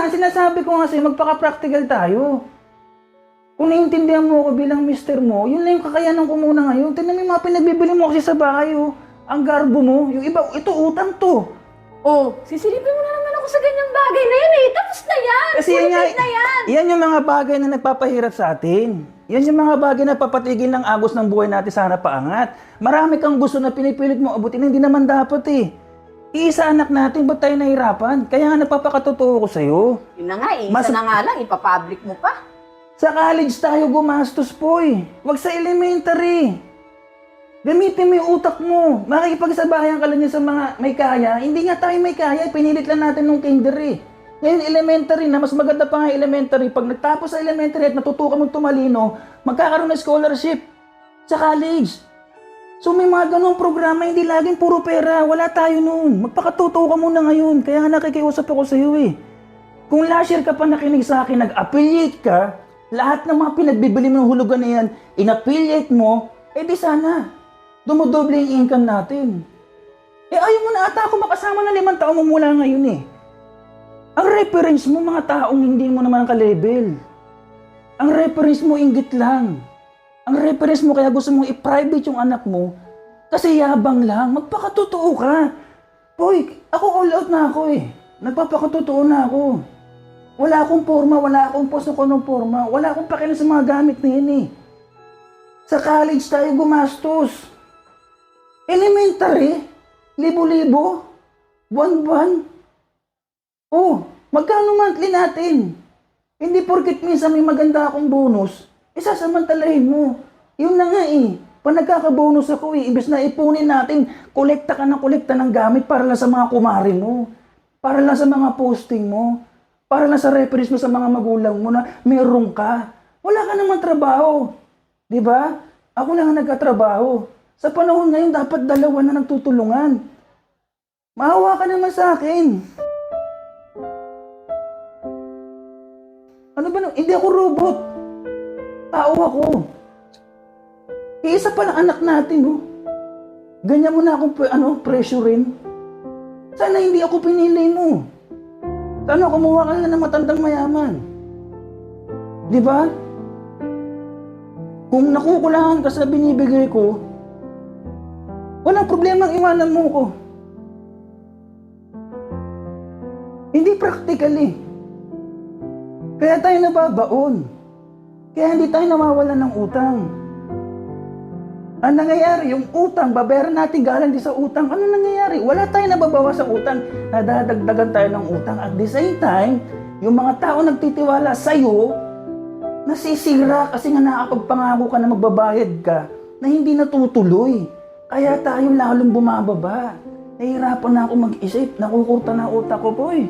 nga, sinasabi ko nga sa'yo, magpaka-practical tayo. Kung naiintindihan mo ako bilang mister mo, yun lang yung kakayanan ko muna ngayon. Tignan mo yung mga pinagbibili mo kasi sa bahay, oh. Ang garbo mo, yung iba, ito utang to. Oh, sisilipin mo na naman ako sa ganyang bagay na yan eh. Tapos na yan! Kasi yan, nga, na yan! yan yung mga bagay na nagpapahirap sa atin. Yan yung mga bagay na papatigil ng agos ng buhay natin sana paangat. Marami kang gusto na pinipilit mo abutin, hindi naman dapat eh. Iisa anak natin, ba't tayo nahirapan? Kaya nga nagpapakatotoo ko sa'yo. Yun na nga eh, Mas- isa na nga lang, ipapublic mo pa. Sa college tayo gumastos po eh. Huwag sa elementary. Gamitin mo yung utak mo. Makikipagsabayan ka lang yan sa mga may kaya. Hindi nga tayo may kaya. Pinilit lang natin nung kinder eh. Ngayon elementary na. Mas maganda pa nga elementary. Pag nagtapos sa elementary at natutukan mong tumalino, magkakaroon ng scholarship sa college. So may mga ganong programa, hindi laging puro pera. Wala tayo noon. Magpakatuto ka muna ngayon. Kaya nga nakikiusap ako sa iyo eh. Kung last year ka pa nakinig sa akin, nag-affiliate ka, lahat ng mga pinagbibili mo ng hulugan na yan, in-affiliate mo, eh di sana, dumodoble yung income natin. Eh ayaw mo na ata ako makasama na 5 taon mo mula ngayon eh. Ang reference mo, mga taong hindi mo naman ka-level. Ang reference mo, inggit lang. Ang reference mo, kaya gusto mong i-private yung anak mo, kasi yabang lang, magpakatotoo ka. Boy, ako all out na ako eh. Nagpapakatotoo na ako. Wala akong forma, wala akong post ng forma, wala akong pakialam sa mga gamit na yan eh. Sa college tayo gumastos. Elementary, libo-libo, buwan-buwan. Oh, magkano monthly natin? Hindi porket minsan may maganda akong bonus, isasamantalahin mo. Yun na nga eh. Pag nagkaka-bonus ako eh, ibig na ipunin natin, kolekta ka ng gamit para lang sa mga kumari mo. Para lang sa mga posting mo. Para lang sa reference mo sa mga magulang mo na meron ka. Wala ka naman trabaho. Di ba? Ako lang ang nagkatrabaho. Sa panahon ngayon, dapat dalawa na nagtutulungan. Maawa ka naman sa akin. Ano ba? Hindi ako robot. Tao ako. Iisa pa lang anak natin, oh. Ganyan mo na akong pressurein. Sana hindi ako pinili mo. Sana kumuha ka na ng matandang mayaman. Di ba? Kung nakukulangan ka sa binibigay ko, walang problema ang iwanan mo ko. Hindi practical eh. Kaya tayo nababaon. Kaya hindi tayo nawawalan ng utang. Ang nangyayari, yung utang, babayaran natin galang din sa utang. Ano nangyayari? Wala tayong nababawas sa utang. Nadadagdagan tayo ng utang. At the same time, yung mga tao nagtitiwala sa'yo, nasisira kasi nga nakapagpangako ka na magbabayad ka na hindi natutuloy. Kaya tayo lalong bumababa. Nahihirapan na ako mag-isip. Nakukurta na utak ko po eh.